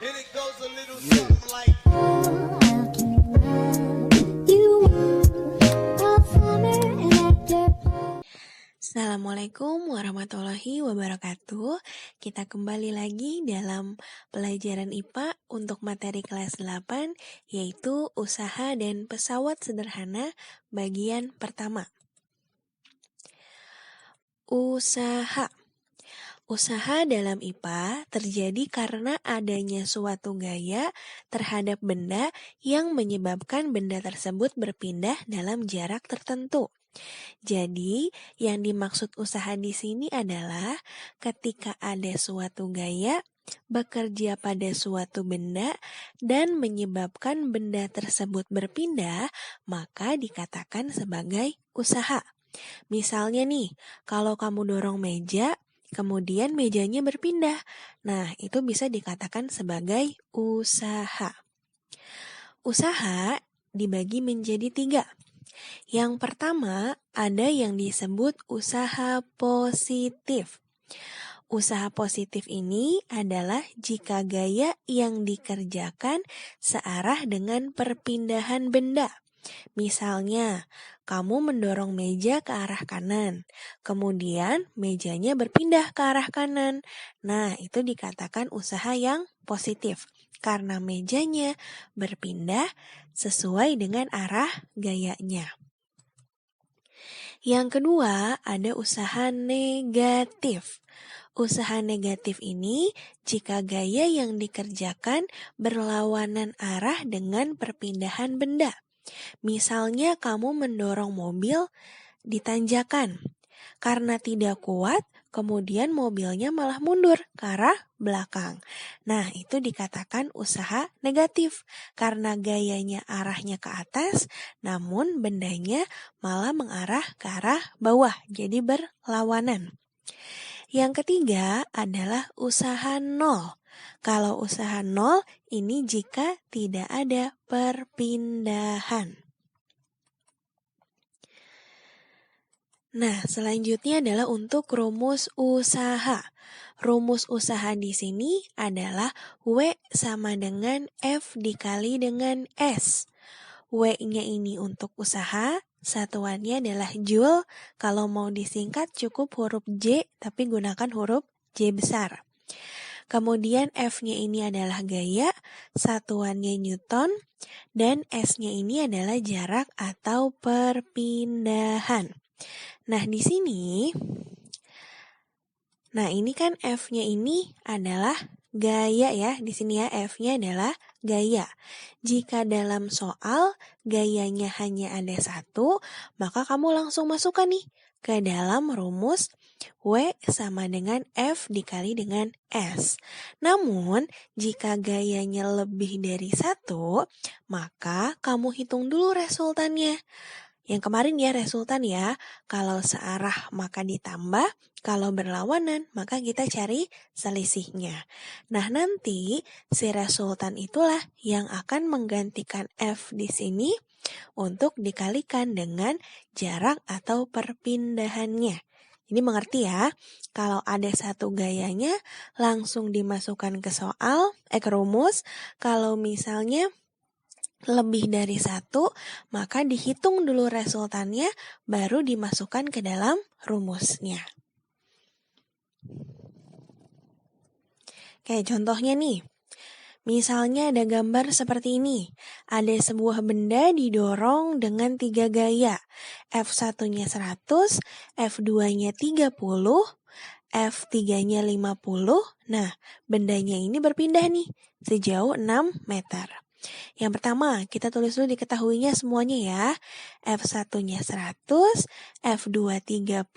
And it goes a little something like Assalamualaikum warahmatullahi wabarakatuh. Kita kembali lagi dalam pelajaran IPA untuk materi kelas 8, yaitu usaha dan pesawat sederhana bagian pertama. Usaha. Usaha dalam IPA terjadi karena adanya suatu gaya terhadap benda yang menyebabkan benda tersebut berpindah dalam jarak tertentu. Jadi, yang dimaksud usaha di sini adalah ketika ada suatu gaya bekerja pada suatu benda dan menyebabkan benda tersebut berpindah, maka dikatakan sebagai usaha. Misalnya nih, kalau kamu dorong meja, kemudian mejanya berpindah. Nah, itu bisa dikatakan sebagai usaha. Usaha dibagi menjadi 3. Yang pertama, ada yang disebut usaha positif. Usaha positif ini adalah jika gaya yang dikerjakan searah dengan perpindahan benda. Misalnya, kamu mendorong meja ke arah kanan, kemudian mejanya berpindah ke arah kanan. Nah, itu dikatakan usaha yang positif, karena mejanya berpindah sesuai dengan arah gayanya. Yang kedua, ada usaha negatif. Usaha negatif ini jika gaya yang dikerjakan berlawanan arah dengan perpindahan benda. Misalnya kamu mendorong mobil di tanjakan. Karena tidak kuat, kemudian mobilnya malah mundur ke arah belakang. Nah, itu dikatakan usaha negatif karena gayanya arahnya ke atas, namun bendanya malah mengarah ke arah bawah, jadi berlawanan. Yang ketiga adalah usaha nol. Kalau usaha nol ini jika tidak ada perpindahan. Nah, selanjutnya adalah untuk rumus usaha. Rumus usaha di sini adalah W sama dengan F dikali dengan S. W-nya ini untuk usaha, satuannya adalah Joule. Kalau mau disingkat cukup huruf J, tapi gunakan huruf J besar. Kemudian F-nya ini adalah gaya, satuannya Newton, dan S-nya ini adalah jarak atau perpindahan. Nah, di sini, ini kan F-nya ini adalah gaya ya. Di sini ya, F-nya adalah gaya. Jika dalam soal gayanya hanya ada 1, maka kamu langsung masukkan nih ke dalam rumus W sama dengan F dikali dengan S. Namun, jika gayanya lebih dari 1, maka kamu hitung dulu resultannya. Yang kemarin ya resultan ya, kalau searah maka ditambah, kalau berlawanan maka kita cari selisihnya. Nah, nanti si resultan itulah yang akan menggantikan F di sini untuk dikalikan dengan jarak atau perpindahannya. Ini mengerti ya, kalau ada satu gayanya langsung dimasukkan ke ke rumus, kalau misalnya lebih dari 1, maka dihitung dulu resultannya, baru dimasukkan ke dalam rumusnya. Oke, contohnya nih. Misalnya ada gambar seperti ini. Ada sebuah benda didorong dengan 3 gaya. F1-nya 100, F2-nya 30, F3-nya 50. Nah, bendanya ini berpindah nih sejauh 6 meter. Yang pertama, kita tulis dulu diketahuinya semuanya ya. F1-nya 100, F2 30,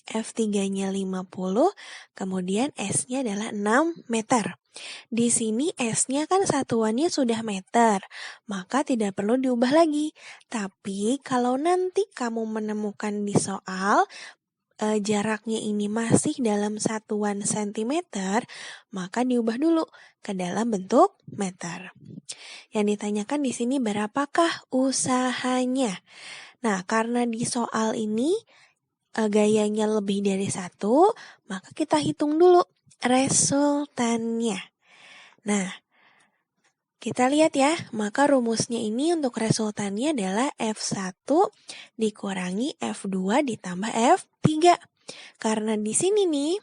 F3-nya 50, kemudian S-nya adalah 6 meter. Di sini S-nya kan satuannya sudah meter, maka tidak perlu diubah lagi. Tapi kalau nanti kamu menemukan di soal, jaraknya ini masih dalam satuan sentimeter, maka diubah dulu ke dalam bentuk meter. Yang ditanyakan di sini berapakah usahanya? Nah, karena di soal ini gayanya lebih dari 1, maka kita hitung dulu resultannya. Nah, kita lihat ya, maka rumusnya ini untuk resultannya adalah F1 dikurangi F2 ditambah F3. Karena di sini nih,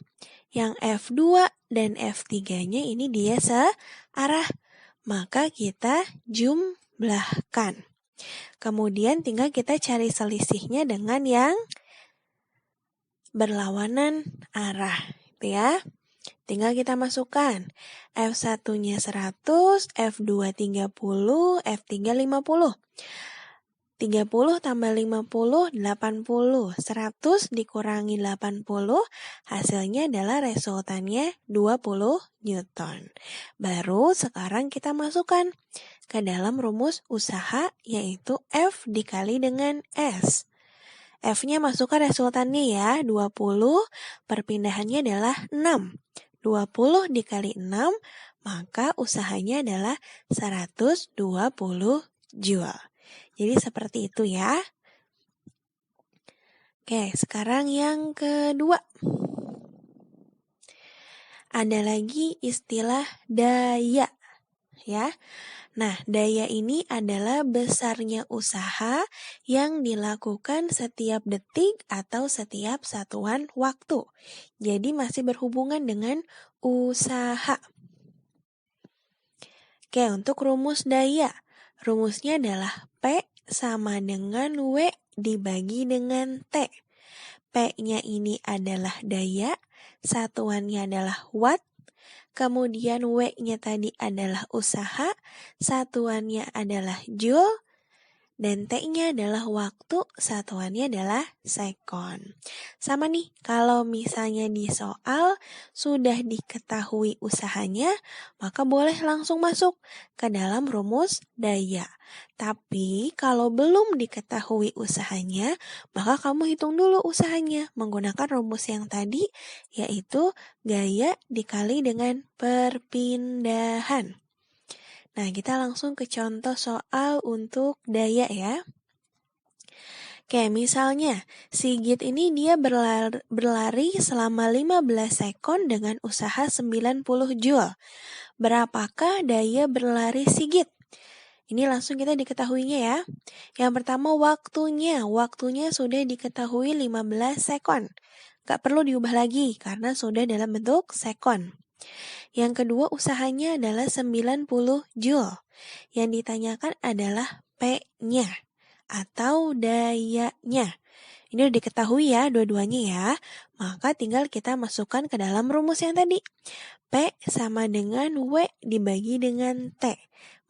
yang F2 dan F3-nya ini dia searah, maka kita jumlahkan. Kemudian tinggal kita cari selisihnya dengan yang berlawanan arah, gitu ya. Tinggal kita masukkan. F1-nya 100, F2 30, F3 50. 30 tambah 50, 80. 100 dikurangi 80, hasilnya adalah resultannya 20 Newton. Baru sekarang kita masukkan ke dalam rumus usaha, yaitu F dikali dengan S. F-nya masukkan resultannya ya, 20, perpindahannya adalah 6. 20 dikali 6, maka usahanya adalah 120 Joule. Jadi seperti itu ya. Oke, sekarang yang kedua. Ada lagi istilah daya, ya. Nah, daya ini adalah besarnya usaha yang dilakukan setiap detik atau setiap satuan waktu. Jadi masih berhubungan dengan usaha. Oke, untuk rumus daya. Rumusnya adalah P sama dengan W dibagi dengan T. P-nya ini adalah daya, satuannya adalah watt, kemudian W-nya tadi adalah usaha, satuannya adalah joule, dan T-nya adalah waktu, satuannya adalah sekon. Sama nih, kalau misalnya di soal sudah diketahui usahanya, maka boleh langsung masuk ke dalam rumus daya. Tapi kalau belum diketahui usahanya, maka kamu hitung dulu usahanya menggunakan rumus yang tadi, yaitu gaya dikali dengan perpindahan. Nah, kita langsung ke contoh soal untuk daya ya. Oke, misalnya Sigit ini dia berlari selama 15 sekon dengan usaha 90 Joule. Berapakah daya berlari Sigit? Ini langsung kita diketahuinya ya. Yang pertama waktunya sudah diketahui 15 sekon. Gak perlu diubah lagi karena sudah dalam bentuk sekon. Yang kedua usahanya adalah 90 Joule. Yang ditanyakan adalah P-nya atau dayanya. Ini udah diketahui ya dua-duanya ya. Maka tinggal kita masukkan ke dalam rumus yang tadi. P sama dengan W dibagi dengan T.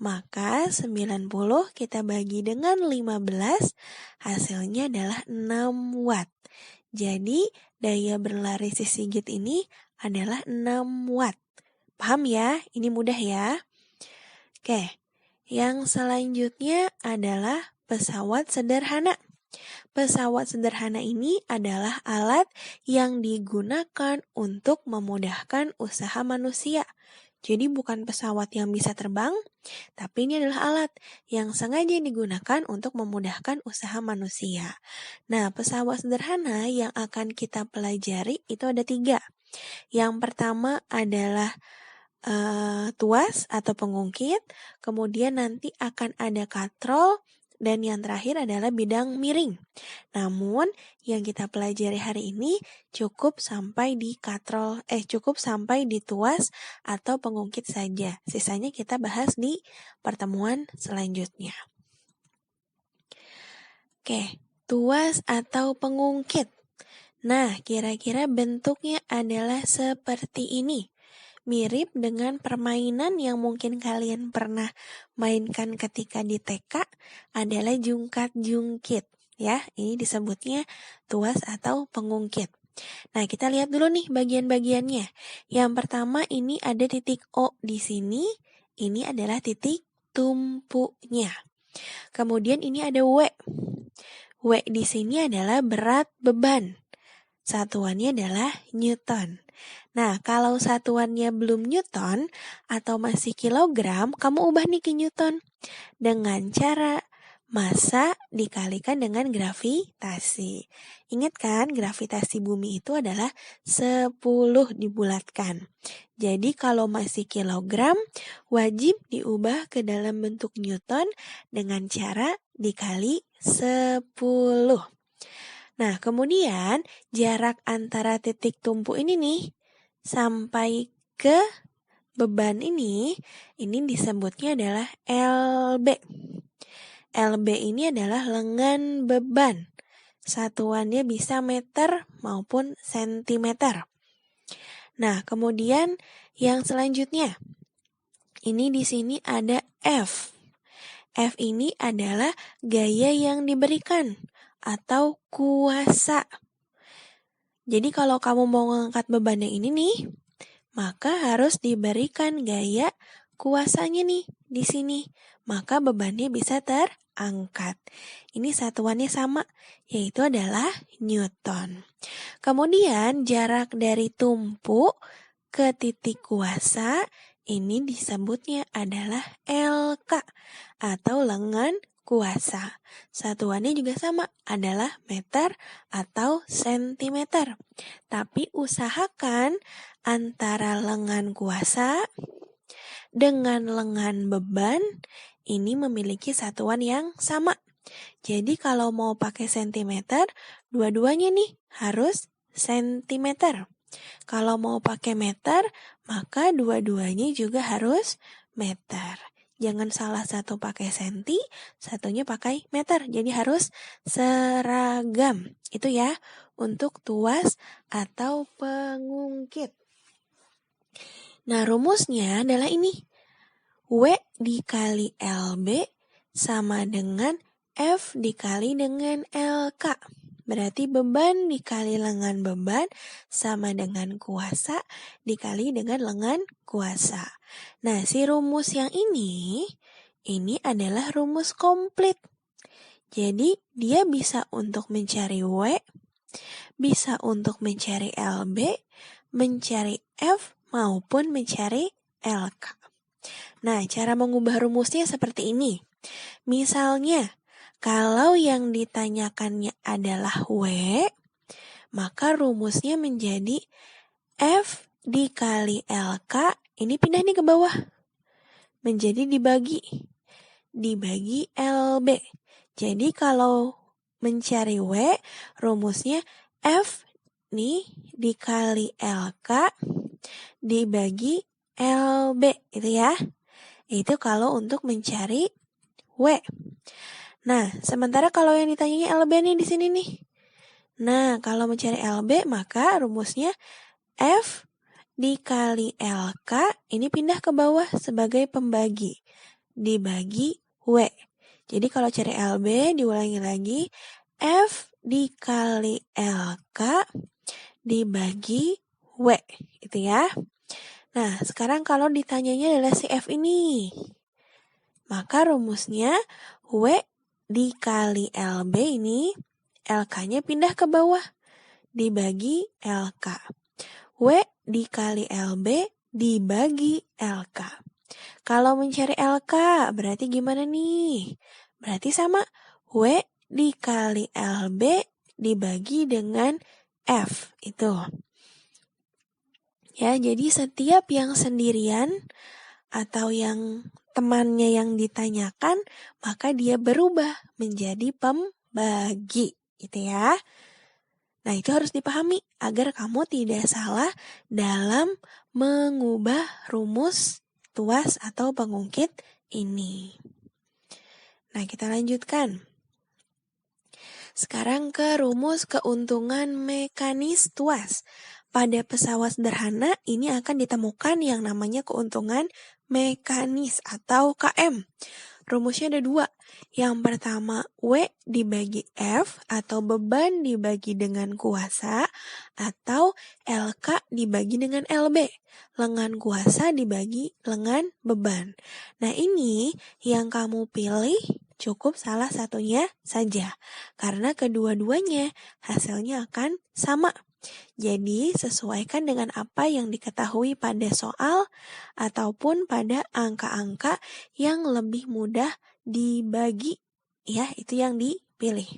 Maka 90 kita bagi dengan 15, hasilnya adalah 6 watt. Jadi daya berlari si Sigit ini adalah 6 watt. Paham ya? Ini mudah ya. Oke, yang selanjutnya adalah pesawat sederhana. Pesawat sederhana ini adalah alat yang digunakan untuk memudahkan usaha manusia. Jadi bukan pesawat yang bisa terbang, tapi ini adalah alat yang sengaja digunakan untuk memudahkan usaha manusia. Nah, pesawat sederhana yang akan kita pelajari itu ada 3. Yang pertama adalah tuas atau pengungkit, kemudian nanti akan ada katrol, dan yang terakhir adalah bidang miring. Namun yang kita pelajari hari ini cukup sampai di tuas atau pengungkit saja. Sisanya kita bahas di pertemuan selanjutnya. Oke, tuas atau pengungkit. Nah, kira-kira bentuknya adalah seperti ini. Mirip dengan permainan yang mungkin kalian pernah mainkan ketika di TK adalah jungkat-jungkit. Ya, ini disebutnya tuas atau pengungkit. Nah, kita lihat dulu nih bagian-bagiannya. Yang pertama ini ada titik O di sini. Ini adalah titik tumpunya. Kemudian ini ada W. W di sini adalah berat beban. Satuannya adalah Newton. Nah, kalau satuannya belum Newton atau masih kilogram, kamu ubah nih ke Newton dengan cara massa dikalikan dengan gravitasi. Ingat kan, gravitasi bumi itu adalah 10 dibulatkan. Jadi kalau masih kilogram, wajib diubah ke dalam bentuk Newton dengan cara dikali 10. Nah, kemudian jarak antara titik tumpu ini nih, sampai ke beban ini disebutnya adalah LB. LB ini adalah lengan beban. Satuannya bisa meter maupun sentimeter. Nah, kemudian yang selanjutnya, ini di sini ada F. F ini adalah gaya yang diberikan atau kuasa. Jadi kalau kamu mau mengangkat beban yang ini nih, maka harus diberikan gaya kuasanya nih di sini. Maka bebannya bisa terangkat. Ini satuannya sama, yaitu adalah Newton. Kemudian jarak dari tumpu ke titik kuasa ini disebutnya adalah LK atau lengan kuasa. Satuannya juga sama, adalah meter atau sentimeter. Tapi usahakan antara lengan kuasa dengan lengan beban ini memiliki satuan yang sama. Jadi kalau mau pakai sentimeter, dua-duanya nih harus sentimeter. Kalau mau pakai meter, maka dua-duanya juga harus meter. Jangan salah satu pakai senti, satunya pakai meter. Jadi harus seragam. Itu ya untuk tuas atau pengungkit. Nah, rumusnya adalah ini. W dikali LB sama dengan F dikali dengan LK. Berarti beban dikali lengan beban sama dengan kuasa dikali dengan lengan kuasa. Nah, si rumus yang ini adalah rumus komplit. Jadi, dia bisa untuk mencari W, bisa untuk mencari LB, mencari F, maupun mencari LK. Nah, cara mengubah rumusnya seperti ini. Misalnya, kalau yang ditanyakannya adalah W, maka rumusnya menjadi F dikali LK, ini pindah nih ke bawah. Menjadi dibagi LB. Jadi kalau mencari W, rumusnya F nih dikali LK dibagi LB, itu ya. Itu kalau untuk mencari W. Nah, sementara kalau yang ditanyanya LB nih di sini nih. Nah, kalau mencari LB maka rumusnya F dikali LK ini pindah ke bawah sebagai pembagi. Dibagi W. Jadi kalau cari LB diulangi lagi. F dikali LK dibagi W. Itu ya. Nah, sekarang kalau ditanyanya adalah si F ini, maka rumusnya W dikali LB ini, LK-nya pindah ke bawah, dibagi LK. W dikali LB dibagi LK. Kalau mencari LK, berarti gimana nih? Berarti sama, W dikali LB dibagi dengan F, itu. Ya, jadi setiap yang sendirian atau yang temannya yang ditanyakan, maka dia berubah menjadi pembagi, gitu ya. Nah, itu harus dipahami agar kamu tidak salah dalam mengubah rumus tuas atau pengungkit ini. Nah, kita lanjutkan. Sekarang ke rumus keuntungan mekanis tuas. Pada pesawat sederhana ini akan ditemukan yang namanya keuntungan mekanis atau KM. Rumusnya ada dua. Yang pertama W dibagi F atau beban dibagi dengan kuasa atau LK dibagi dengan LB. Lengan kuasa dibagi lengan beban. Nah, ini yang kamu pilih cukup salah satunya saja. Karena kedua-duanya hasilnya akan sama. Jadi, sesuaikan dengan apa yang diketahui pada soal ataupun pada angka-angka yang lebih mudah dibagi ya, itu yang dipilih.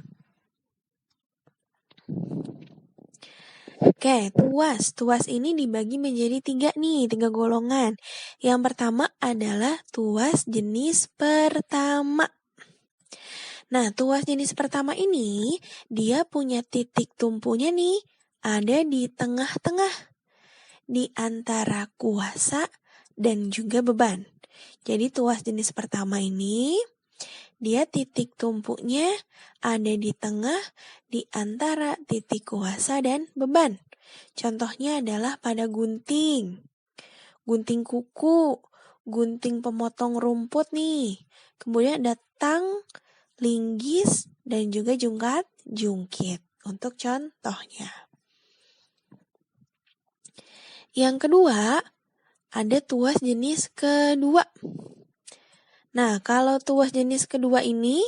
Oke, tuas. Tuas ini dibagi menjadi 3 nih, 3 golongan. Yang pertama adalah tuas jenis pertama. Nah, tuas jenis pertama ini, dia punya titik tumpunya nih, ada di tengah-tengah, di antara kuasa dan juga beban. Jadi tuas jenis pertama ini, dia titik tumpunya ada di tengah, di antara titik kuasa dan beban. Contohnya adalah pada gunting kuku, gunting pemotong rumput nih. Kemudian ada tang, linggis, dan juga jungkit untuk contohnya. Yang kedua, ada tuas jenis kedua. Nah, kalau tuas jenis kedua ini,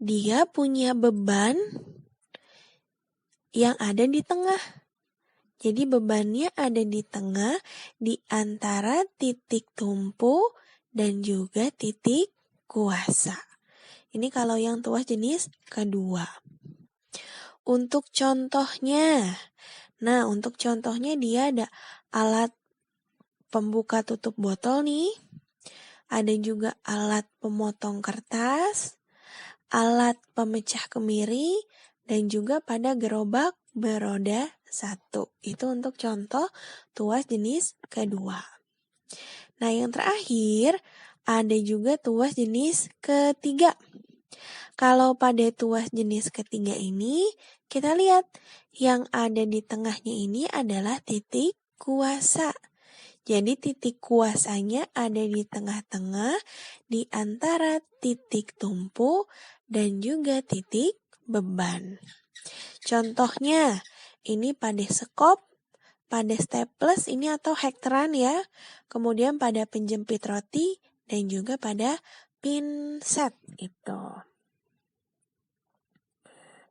dia punya beban yang ada di tengah. Jadi bebannya ada di tengah, di antara titik tumpu dan juga titik kuasa. Ini kalau yang tuas jenis kedua. Untuk contohnya, dia ada alat pembuka tutup botol nih. Ada juga alat pemotong kertas, alat pemecah kemiri, dan juga pada gerobak beroda 1. Itu untuk contoh tuas jenis kedua. Nah, yang terakhir ada juga tuas jenis ketiga. Kalau pada tuas jenis ketiga ini, kita lihat yang ada di tengahnya ini adalah titik kuasa. Jadi titik kuasanya ada di tengah-tengah, di antara titik tumpu dan juga titik beban. Contohnya, ini pada sekop, pada staples ini atau hektaran ya, kemudian pada penjepit roti, dan juga pada pinset itu.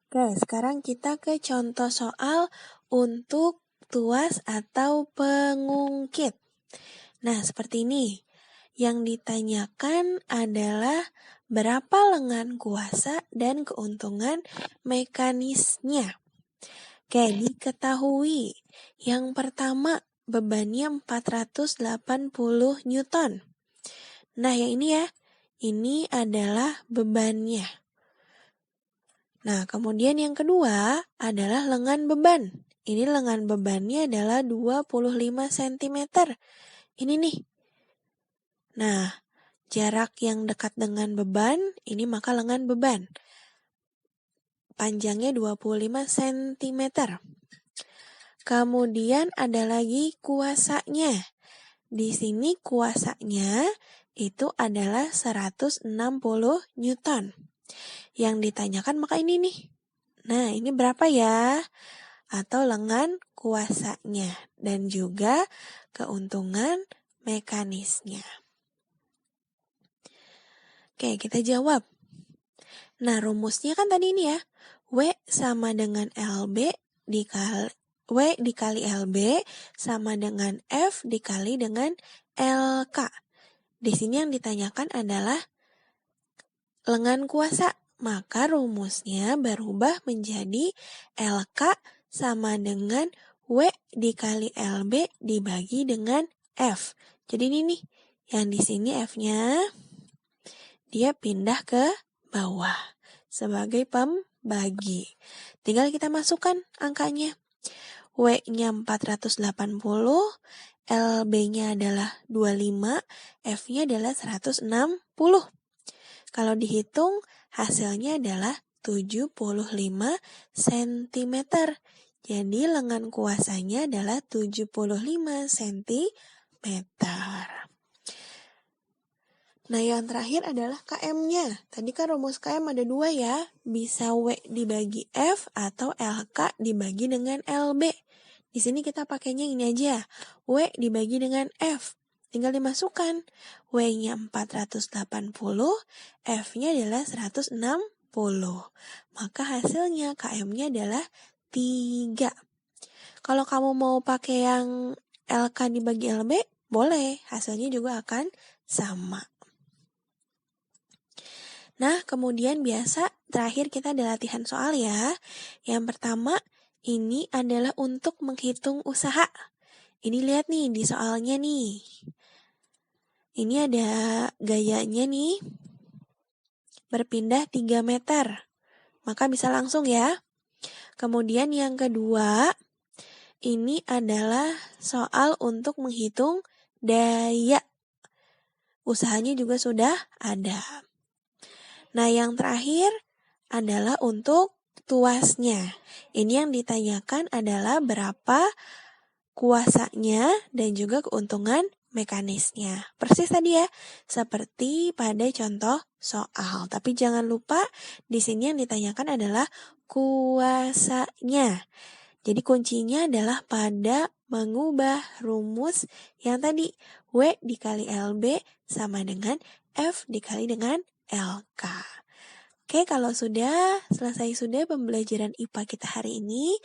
Oke, sekarang kita ke contoh soal untuk tuas atau pengungkit. Nah, seperti ini. Yang ditanyakan adalah berapa lengan kuasa dan keuntungan mekanisnya. Oke, diketahui. Yang pertama, bebannya 480 Newton. Nah, yang ini ya. Ini adalah bebannya. Nah, kemudian yang kedua adalah lengan beban. Ini lengan bebannya adalah 25 cm. Ini nih. Nah, jarak yang dekat dengan beban, ini maka lengan beban. Panjangnya 25 cm. Kemudian ada lagi kuasanya. Di sini kuasanya itu adalah 160 Newton. Yang ditanyakan maka ini nih. Nah, ini berapa ya? Atau lengan kuasanya dan juga keuntungan mekanisnya. Oke, kita jawab. Nah, rumusnya kan tadi ini ya. W sama dengan LB dikali W dikali LB sama dengan F dikali dengan LK. Di sini yang ditanyakan adalah lengan kuasa. Maka rumusnya berubah menjadi LK sama dengan W dikali LB dibagi dengan F. Jadi ini nih, yang di sini F-nya dia pindah ke bawah sebagai pembagi. Tinggal kita masukkan angkanya. W-nya 480, LB-nya adalah 25, F-nya adalah 160. Kalau dihitung, hasilnya adalah 75 cm. Jadi lengan kuasanya adalah 75 cm. Nah, yang terakhir adalah KM-nya. Tadi kan rumus KM ada 2 ya. Bisa W dibagi F atau LK dibagi dengan LB. Di sini kita pakainya ini aja. W dibagi dengan F. Tinggal dimasukkan. W-nya 480, F-nya adalah 160. Maka hasilnya KM-nya adalah 3. Kalau kamu mau pakai yang LK dibagi LB, boleh. Hasilnya juga akan sama. Nah, kemudian biasa terakhir kita ada latihan soal ya. Yang pertama, ini adalah untuk menghitung usaha. Ini lihat nih di soalnya nih. Ini ada gayanya nih, berpindah 3 meter. Maka bisa langsung ya. Kemudian yang kedua, ini adalah soal untuk menghitung daya. Usahanya juga sudah ada. Nah, yang terakhir adalah untuk tuasnya. Ini yang ditanyakan adalah berapa kuasanya dan juga keuntungan mekanisnya. Persis tadi ya, seperti pada contoh soal. Tapi jangan lupa di sini yang ditanyakan adalah kuasanya. Jadi kuncinya adalah pada mengubah rumus yang tadi W dikali LB sama dengan F dikali dengan LK. Oke, kalau selesai pembelajaran IPA kita hari ini,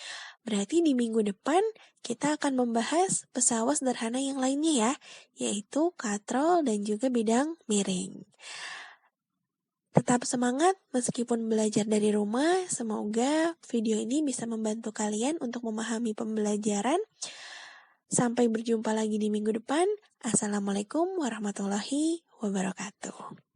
berarti di minggu depan kita akan membahas pesawat sederhana yang lainnya ya, yaitu katrol dan juga bidang miring. Tetap semangat meskipun belajar dari rumah, semoga video ini bisa membantu kalian untuk memahami pembelajaran. Sampai berjumpa lagi di minggu depan. Assalamualaikum warahmatullahi wabarakatuh.